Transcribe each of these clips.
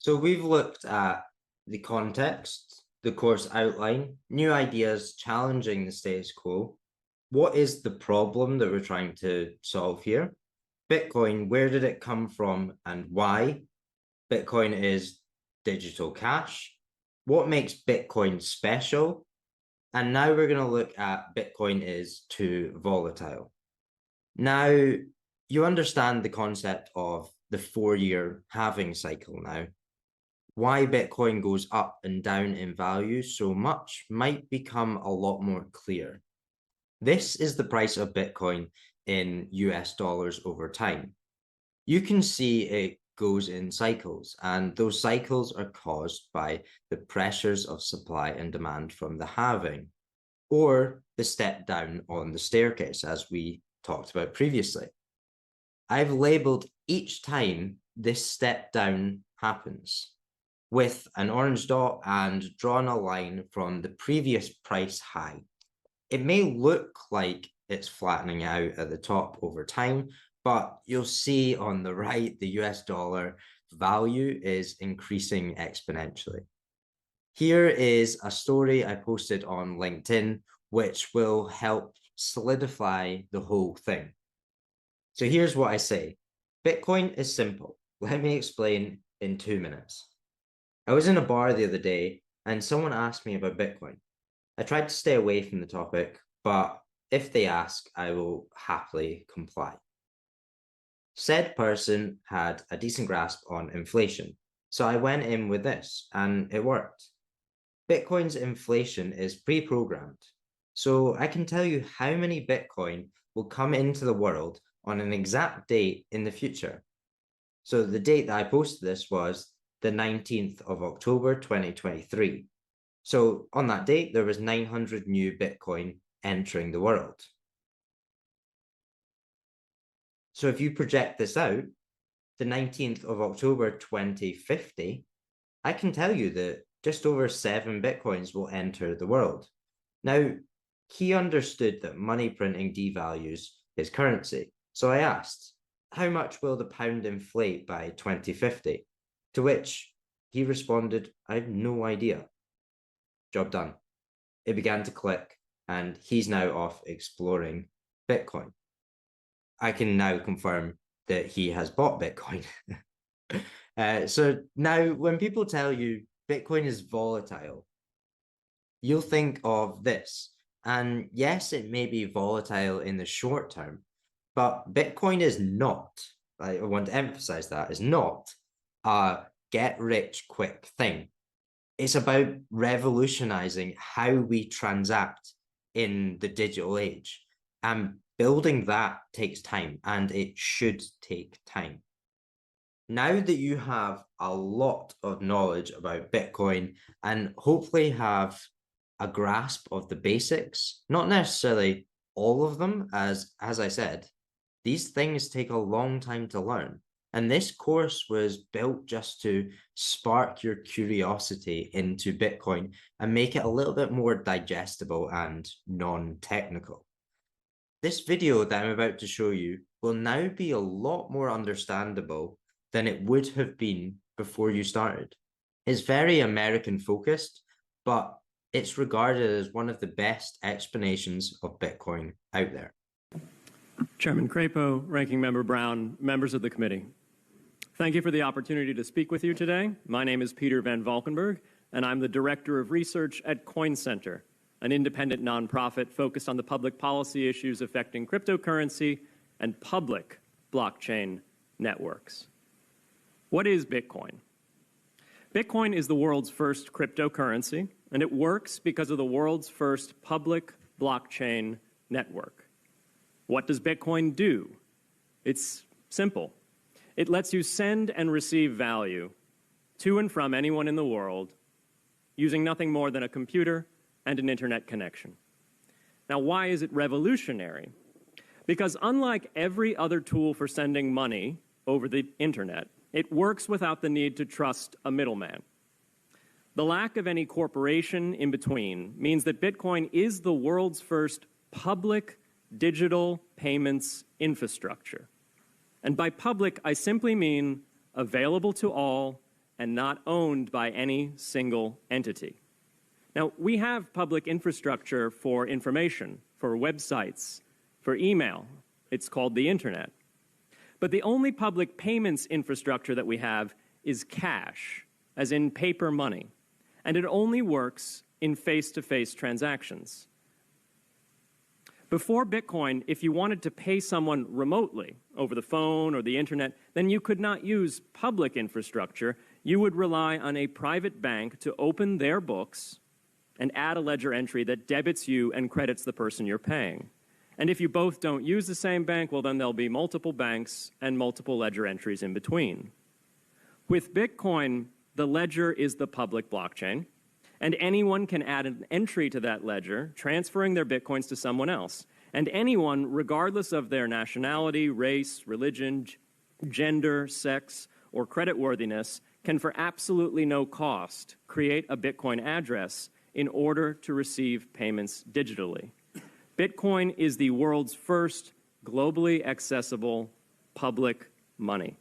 So we've looked at the context, the course outline, new ideas challenging the status quo. What is the problem that we're trying to solve here? Bitcoin, where did it come from and why? Bitcoin is digital cash. What makes Bitcoin special? And now we're going to look at Bitcoin is too volatile. Now, you understand the concept of the 4-year halving cycle now. Why Bitcoin goes up and down in value so much might become a lot more clear. This is the price of Bitcoin in US dollars over time. You can see it goes in cycles, and those cycles are caused by the pressures of supply and demand from the halving, or the step down on the staircase, as we talked about previously. I've labeled each time this step down happens with an orange dot and drawn a line from the previous price high. It may look like it's flattening out at the top over time, but you'll see on the right, the US dollar value is increasing exponentially. Here is a story I posted on LinkedIn, which will help solidify the whole thing. So here's what I say. Bitcoin is simple. Let me explain in 2 minutes. I was in a bar the other day and someone asked me about Bitcoin. I tried to stay away from the topic, but if they ask, I will happily comply. Said person had a decent grasp on inflation, so I went in with this and it worked. Bitcoin's inflation is pre-programmed, so I can tell you how many Bitcoin will come into the world on an exact date in the future. So the date that I posted this was the 19th of October, 2023. So on that date, there was 900 new Bitcoin entering the world. So if you project this out, the 19th of October, 2050, I can tell you that just over 7 Bitcoins will enter the world. Now, he understood that money printing devalues his currency. So I asked, how much will the pound inflate by 2050? To which he responded, I have no idea. Job done. It began to click, and he's now off exploring Bitcoin. I can now confirm that he has bought Bitcoin. So now when people tell you Bitcoin is volatile, you'll think of this. And yes, it may be volatile in the short term, but Bitcoin is not, I want to emphasize that, is not a get rich quick thing. It's about revolutionizing how we transact in the digital age. And building that takes time, and it should take time. Now that you have a lot of knowledge about Bitcoin and hopefully have a grasp of the basics, not necessarily all of them, as I said, these things take a long time to learn. And this course was built just to spark your curiosity into Bitcoin and make it a little bit more digestible and non-technical. This video that I'm about to show you will now be a lot more understandable than it would have been before you started. It's very American focused, but it's regarded as one of the best explanations of Bitcoin out there. Chairman Crapo, Ranking Member Brown, members of the committee. Thank you for the opportunity to speak with you today. My name is Peter Van Valkenburg, and I'm the Director of Research at Coin Center, an independent nonprofit focused on the public policy issues affecting cryptocurrency and public blockchain networks. What is Bitcoin? Bitcoin is the world's first cryptocurrency, and it works because of the world's first public blockchain network. What does Bitcoin do? It's simple. It lets you send and receive value to and from anyone in the world using nothing more than a computer and an internet connection. Now, why is it revolutionary? Because unlike every other tool for sending money over the internet, it works without the need to trust a middleman. The lack of any corporation in between means that Bitcoin is the world's first public digital payments infrastructure. And by public, I simply mean available to all and not owned by any single entity. Now, we have public infrastructure for information, for websites, for email. It's called the internet. But the only public payments infrastructure that we have is cash, as in paper money, and it only works in face-to-face transactions. Before Bitcoin, if you wanted to pay someone remotely over the phone or the internet, then you could not use public infrastructure. You would rely on a private bank to open their books and add a ledger entry that debits you and credits the person you're paying. And if you both don't use the same bank, well, then there'll be multiple banks and multiple ledger entries in between. With Bitcoin, the ledger is the public blockchain, and anyone can add an entry to that ledger, transferring their Bitcoins to someone else. And anyone, regardless of their nationality, race, religion, gender, sex, or creditworthiness, can for absolutely no cost create a Bitcoin address in order to receive payments digitally. Bitcoin is the world's first globally accessible public money.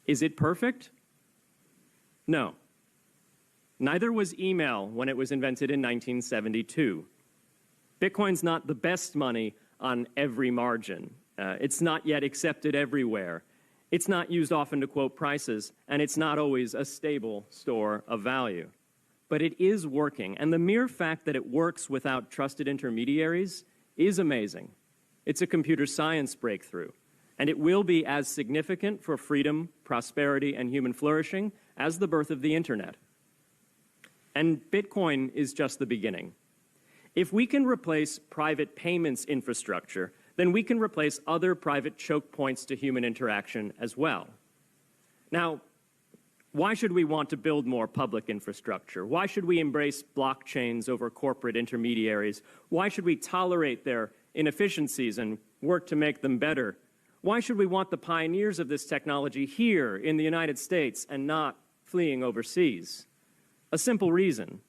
Is it perfect? No. Neither was email when it was invented in 1972. Bitcoin's not the best money on every margin. It's not yet accepted everywhere. It's not used often to quote prices, and it's not always a stable store of value. But it is working, and the mere fact that it works without trusted intermediaries is amazing. It's a computer science breakthrough, and it will be as significant for freedom, prosperity, and human flourishing as the birth of the internet. And Bitcoin is just the beginning. If we can replace private payments infrastructure, then we can replace other private choke points to human interaction as well. Now, why should we want to build more public infrastructure? Why should we embrace blockchains over corporate intermediaries? Why should we tolerate their inefficiencies and work to make them better? Why should we want the pioneers of this technology here in the United States and not fleeing overseas? A simple reason: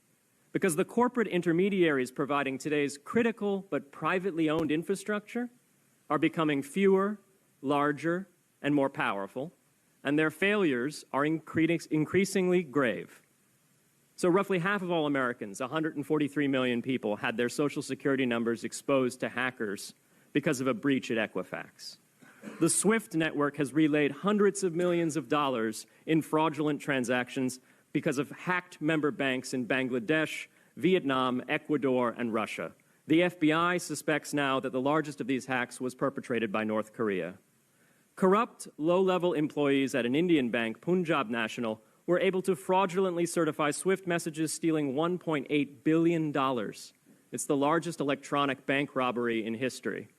because the corporate intermediaries providing today's critical but privately owned infrastructure are becoming fewer, larger, and more powerful, and their failures are increasingly grave. So roughly half of all Americans, 143 million people, had their Social Security numbers exposed to hackers because of a breach at Equifax. The SWIFT network has relayed hundreds of millions of dollars in fraudulent transactions because of hacked member banks in Bangladesh, Vietnam, Ecuador, and Russia. The FBI suspects now that the largest of these hacks was perpetrated by North Korea. Corrupt, low-level employees at an Indian bank, Punjab National, were able to fraudulently certify SWIFT messages, stealing $1.8 billion. It's the largest electronic bank robbery in history.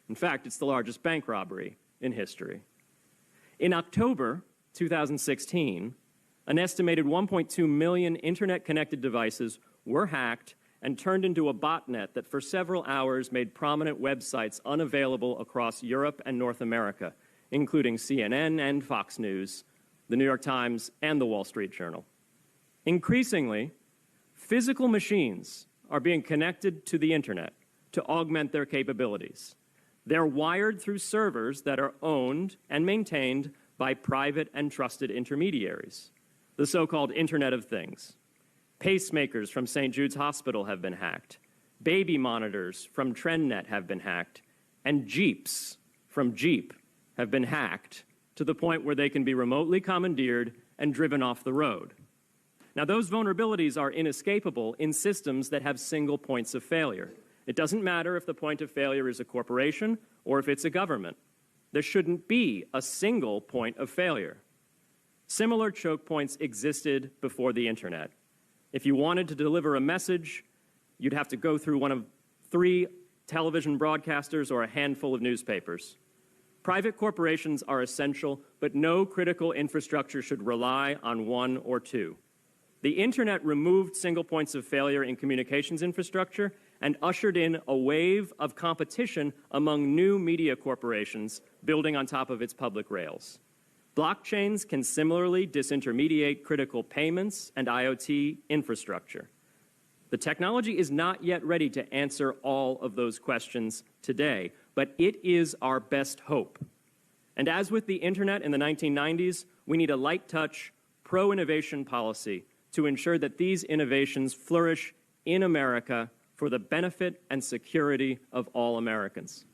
In fact, it's the largest bank robbery in history. In October 2016, an estimated 1.2 million internet-connected devices were hacked and turned into a botnet that for several hours made prominent websites unavailable across Europe and North America, including CNN and Fox News, the New York Times, and the Wall Street Journal. Increasingly, physical machines are being connected to the internet to augment their capabilities. They're wired through servers that are owned and maintained by private and trusted intermediaries, the so-called Internet of Things. Pacemakers from St. Jude's Hospital have been hacked. Baby monitors from TrendNet have been hacked. And Jeeps from Jeep have been hacked to the point where they can be remotely commandeered and driven off the road. Now, those vulnerabilities are inescapable in systems that have single points of failure. It doesn't matter if the point of failure is a corporation or if it's a government. There shouldn't be a single point of failure. Similar choke points existed before the internet. If you wanted to deliver a message, you'd have to go through one of 3 television broadcasters or a handful of newspapers. Private corporations are essential, but no critical infrastructure should rely on 1 or 2. The internet removed single points of failure in communications infrastructure and ushered in a wave of competition among new media corporations building on top of its public rails. Blockchains can similarly disintermediate critical payments and IoT infrastructure. The technology is not yet ready to answer all of those questions today, but it is our best hope. And as with the internet in the 1990s, we need a light touch, pro-innovation policy to ensure that these innovations flourish in America for the benefit and security of all Americans.